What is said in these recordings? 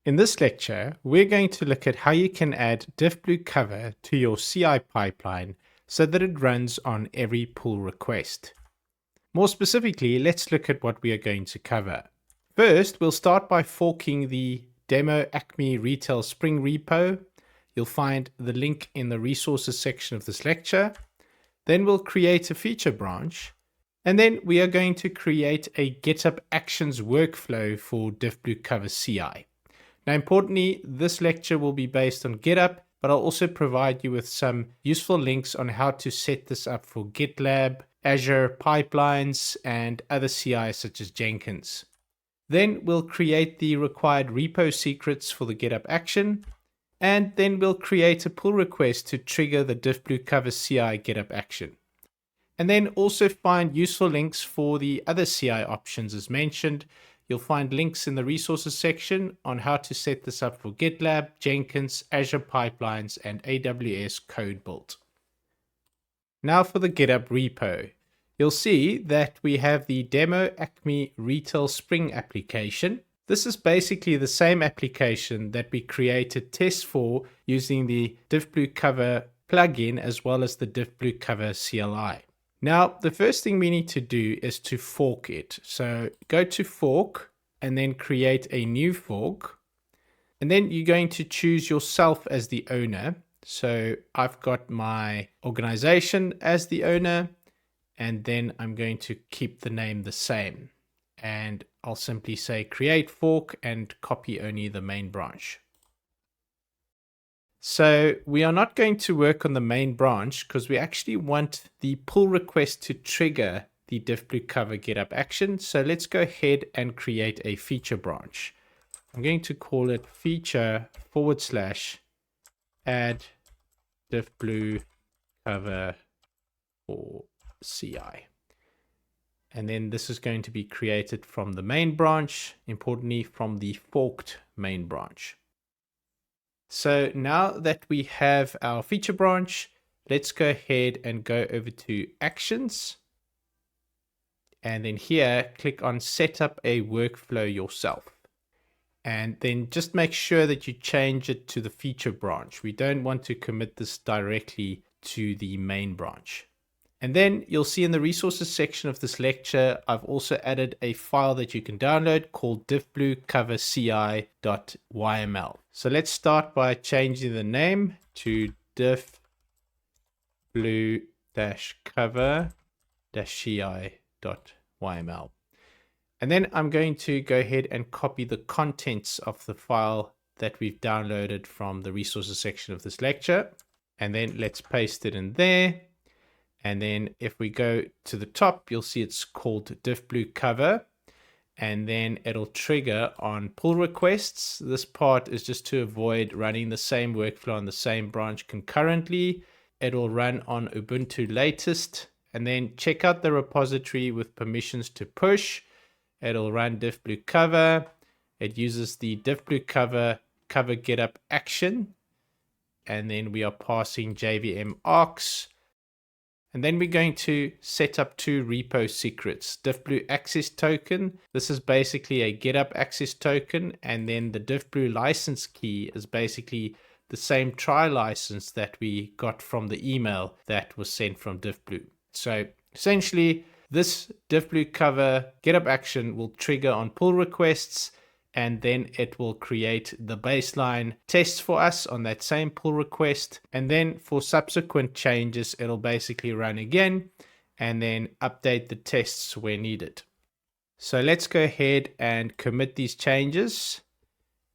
In this lecture, we're going to look at how you can add Diffblue cover to your CI pipeline so that it runs on every pull request. More specifically, let's look at what we are going to cover. First, we'll start by forking the demo Acme Retail Spring repo. You'll find the link in the resources section of this lecture. Then we'll create a feature branch. And then we are going to create a GitHub Actions workflow for Diffblue cover CI. Now, importantly, this lecture will be based on GitHub, but I'll also provide you with some useful links on how to set this up for GitLab, Azure pipelines, and other CI such as Jenkins. Then we'll create the required repo secrets for the GitHub action, and then we'll create a pull request to trigger the Diffblue cover CI GitHub action. And then also find useful links for the other CI options as mentioned. You'll find links in the resources section on how to set this up for GitLab, Jenkins, Azure pipelines, and AWS code build. Now for the GitHub repo. You'll see that we have the demo Acme Retail Spring application. This is basically the same application that we created tests for using the Diffblue cover plugin as well as the Diffblue cover CLI. Now, the first thing we need to do is to fork it. So go to fork and then create a new fork. And then you're going to choose yourself as the owner. So I've got my organization as the owner, and then I'm going to keep the name the same. And I'll simply say create fork and copy only the main branch. So we are not going to work on the main branch because we actually want the pull request to trigger the Diffblue cover GitHub action. So let's go ahead and create a feature branch. I'm going to call it feature / add Diffblue cover for CI. And then this is going to be created from the main branch, importantly from the forked main branch. So now that we have our feature branch, let's go ahead and go over to Actions. And then here, click on Set up a workflow yourself. And then just make sure that you change it to the feature branch. We don't want to commit this directly to the main branch. And then you'll see in the resources section of this lecture, I've also added a file that you can download called diffblue cover ci.yml. So let's start by changing the name to diffblue-cover-ci.yml. And then I'm going to go ahead and copy the contents of the file that we've downloaded from the resources section of this lecture. And then let's paste it in there. And then if we go to the top, you'll see it's called Diffblue cover. And then it'll trigger on pull requests. This part is just to avoid running the same workflow on the same branch concurrently. It'll run on Ubuntu latest. And then check out the repository with permissions to push. It'll run Diffblue cover. It uses the Diffblue cover GitHub action. And then we are passing JVM arcs. And then we're going to set up two repo secrets. Diffblue access token. This is basically a GitHub access token. And then the Diffblue license key is basically the same try license that we got from the email that was sent from Diffblue. So essentially, this Diffblue cover GitHub action will trigger on pull requests, and then it will create the baseline tests for us on that same pull request. And then for subsequent changes, it'll basically run again and then update the tests where needed. So let's go ahead and commit these changes.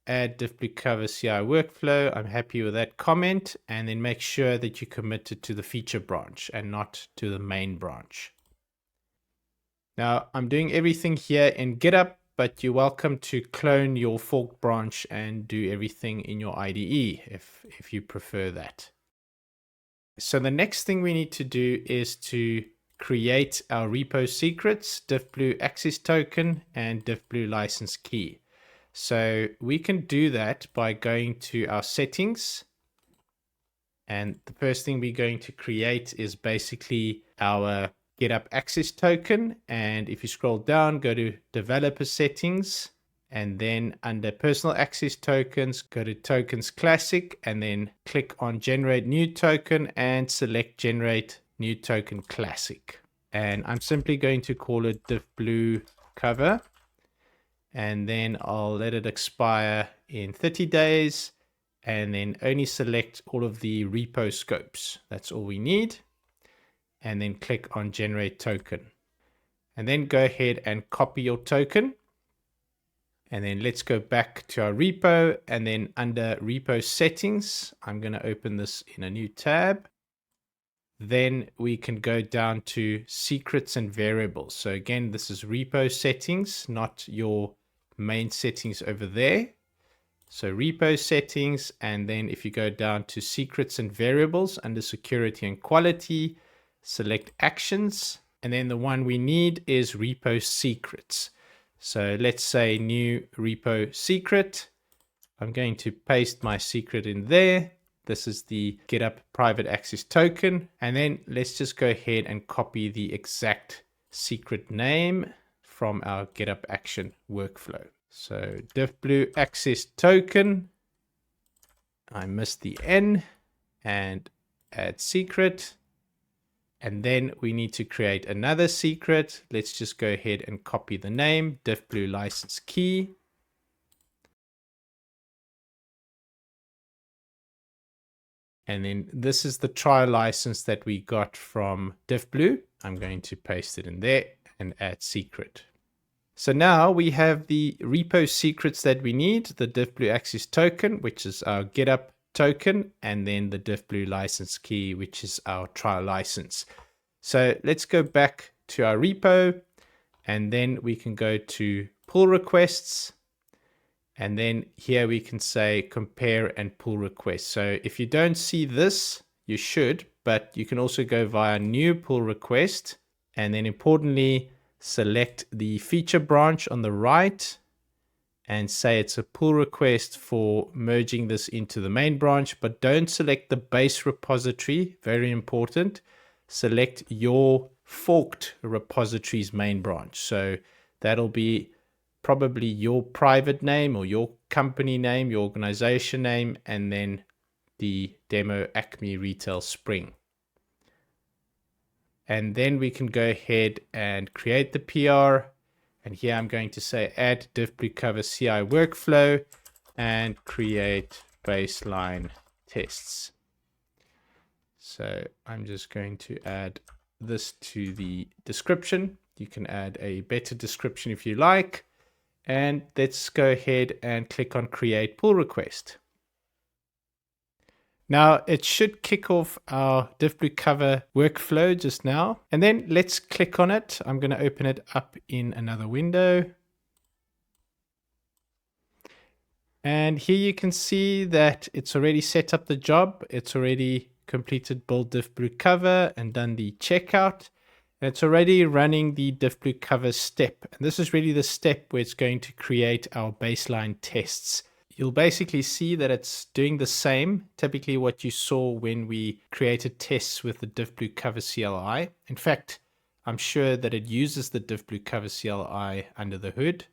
Add Diffblue cover CI workflow. I'm happy with that comment. And then make sure that you commit it to the feature branch and not to the main branch. Now I'm doing everything here in GitHub, but you're welcome to clone your fork branch and do everything in your IDE if you prefer that. So the next thing we need to do is to create our repo secrets, Diffblue access token and Diffblue license key. So we can do that by going to our settings. And the first thing we're going to create is basically our GitHub access token. And if you scroll down, go to developer settings And then under personal access tokens, go to tokens classic and then click on generate new token and select generate new token classic. And I'm simply going to call it Diffblue cover. And then I'll let it expire in 30 days and then only select all of the repo scopes. That's all we need. And then click on generate token. And then go ahead and copy your token. And then let's go back to our repo, and then under repo settings, I'm going to open this in a new tab. Then we can go down to secrets and variables. So again, this is repo settings, not your main settings over there. So repo settings, and then if you go down to secrets and variables under security and quality, select actions. And then the one we need is repo secrets. So let's say new repo secret. I'm going to paste my secret in there. This is the GitHub private access token. And then let's just go ahead and copy the exact secret name from our GitHub action workflow. So Diffblue access token. I missed the N, and add secret. And then we need to create another secret. Let's just go ahead and copy the name, Diffblue license key. And then this is the trial license that we got from Diffblue. I'm going to paste it in there and add secret. So now we have the repo secrets that we need, the Diffblue access token, which is our GitHub token, and then the Diffblue license key, which is our trial license. So let's go back to our repo, and then we can go to pull requests. And then here we can say compare and pull requests. So if you don't see this, you should, but you can also go via new pull request. And then importantly, select the feature branch on the right and say it's a pull request for merging this into the main branch, but don't select the base repository. Very important. Select your forked repository's main branch. So that'll be probably your private name or your company name, your organization name, and then the demo Acme Retail Spring. And then we can go ahead and create the PR. And here I'm going to say add Diffblue cover CI workflow and create baseline tests. So I'm just going to add this to the description. You can add a better description if you like. And let's go ahead and click on create pull request. Now it should kick off our Diffblue cover workflow just now. And then let's click on it. I'm going to open it up in another window. And here you can see that it's already set up the job. It's already completed build Diffblue cover and done the checkout. And it's already running the Diffblue cover step. And this is really the step where it's going to create our baseline tests. You'll basically see that it's doing the same, typically what you saw when we created tests with the Diffblue cover CLI. In fact, I'm sure that it uses the Diffblue cover CLI under the hood.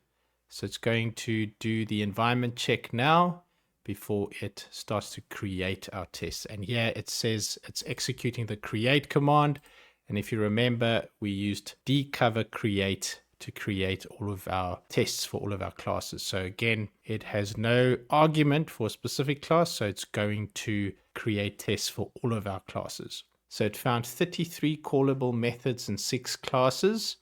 So it's going to do the environment check now before it starts to create our tests. And here it says it's executing the create command. And if you remember, we used dcover create to create all of our tests for all of our classes. So again, it has no argument for a specific class. So it's going to create tests for all of our classes. So it found 33 callable methods and 6 classes.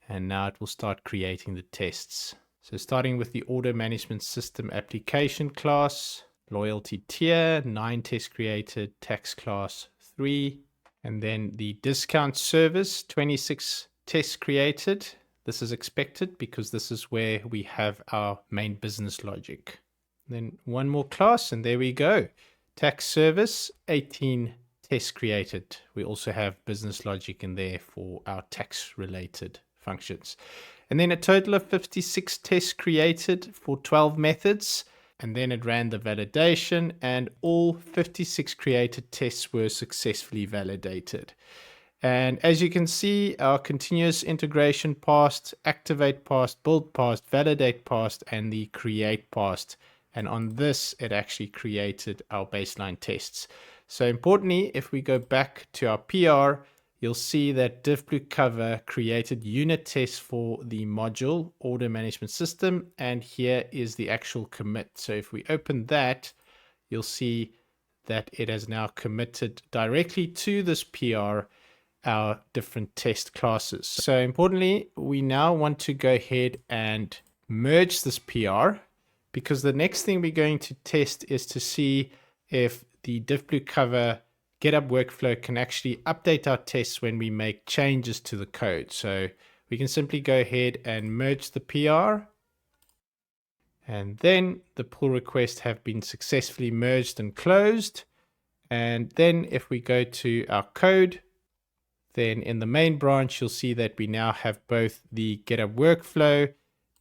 And now it will start creating the tests. So starting with the order management system application class, loyalty tier, 9 tests created, tax class 3, and then the discount service, 26 tests created. This is expected because this is where we have our main business logic. Then one more class, and there we go. Tax service, 18 tests created. We also have business logic in there for our tax related functions. And then a total of 56 tests created for 12 methods. And then it ran the validation, and all 56 created tests were successfully validated. And as you can see, our continuous integration passed, activate passed, build passed, validate passed, and the create passed. And on this, it actually created our baseline tests. So importantly, if we go back to our PR, you'll see that Diffblue cover created unit tests for the module order management system. And here is the actual commit. So if we open that, you'll see that it has now committed directly to this PR our different test classes. So importantly, we now want to go ahead and merge this PR, because the next thing we're going to test is to see if the Diffblue cover GitHub workflow can actually update our tests when we make changes to the code. So we can simply go ahead and merge the PR, and then the pull requests have been successfully merged and closed. And then if we go to our code, then in the main branch, you'll see that we now have both the GitHub workflow,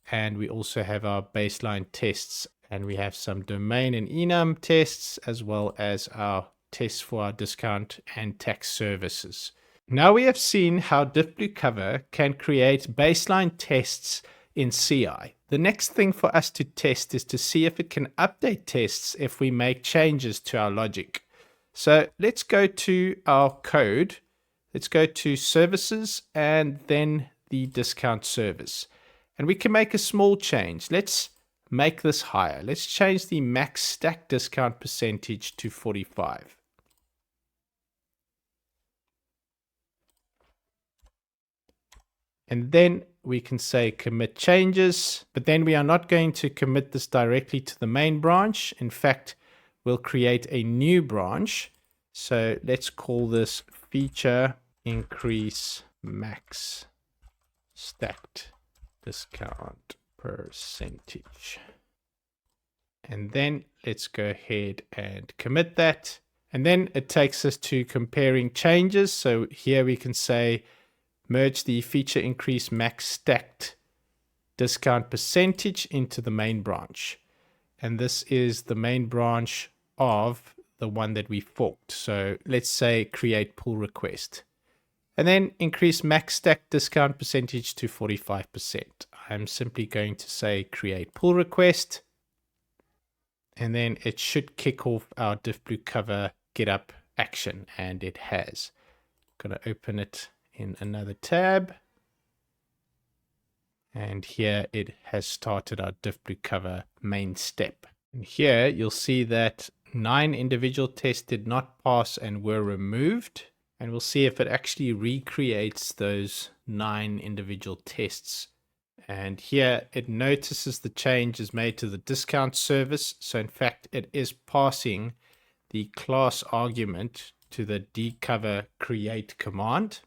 and we also have our baseline tests, and we have some domain and enum tests, as well as our tests for our discount and tax services. Now we have seen how Diffblue cover can create baseline tests in CI. The next thing for us to test is to see if it can update tests if we make changes to our logic. So let's go to our code. Let's go to services and then the discount service. And we can make a small change. Let's make this higher. Let's change the max stack discount percentage to 45. And then we can say commit changes, but then we are not going to commit this directly to the main branch. In fact, we'll create a new branch. So let's call this feature increase max stacked discount percentage. And then let's go ahead and commit that. And then it takes us to comparing changes. So here we can say merge the feature increase max stacked discount percentage into the main branch. And this is the main branch of the one that we forked. So let's say create pull request. And then increase max stack discount percentage to 45%. I'm simply going to say create pull request. And then it should kick off our Diffblue cover GitHub action. And it has. I'm going to open it in another tab. And here it has started our Diffblue cover main step. And here you'll see that 9 individual tests did not pass and were removed. And we'll see if it actually recreates those 9 individual tests. And here it notices the change is made to the discount service. So in fact, it is passing the class argument to the dcover create command.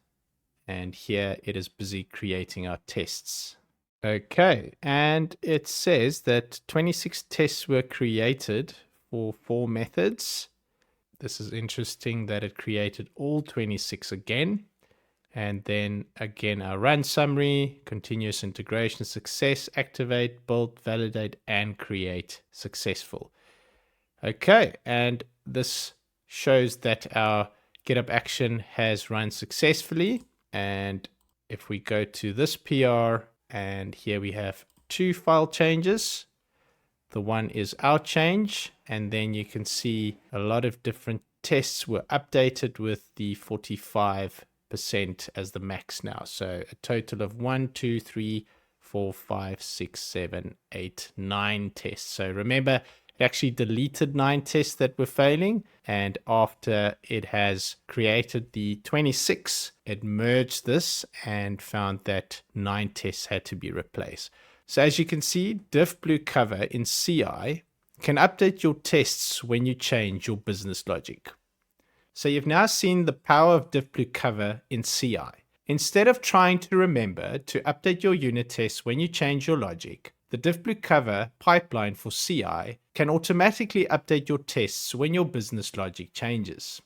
And here it is busy creating our tests. Okay, and it says that 26 tests were created for 4 methods. This is interesting that it created all 26 again. And then again, our run summary, continuous integration, success, activate, build, validate, and create successful. Okay, and this shows that our GitHub action has run successfully. And if we go to this PR, and here we have 2 file changes. The one is our change, and then you can see a lot of different tests were updated with the 45% as the max now. So a total of 1, 2, 3, 4, 5, 6, 7, 8, 9 tests. So remember, it actually deleted 9 tests that were failing. And after it has created the 26, it merged this and found that 9 tests had to be replaced. So as you can see, Diffblue cover in CI can update your tests when you change your business logic. So you've now seen the power of Diffblue cover in CI. Instead of trying to remember to update your unit tests when you change your logic, the Diffblue cover pipeline for CI can automatically update your tests when your business logic changes.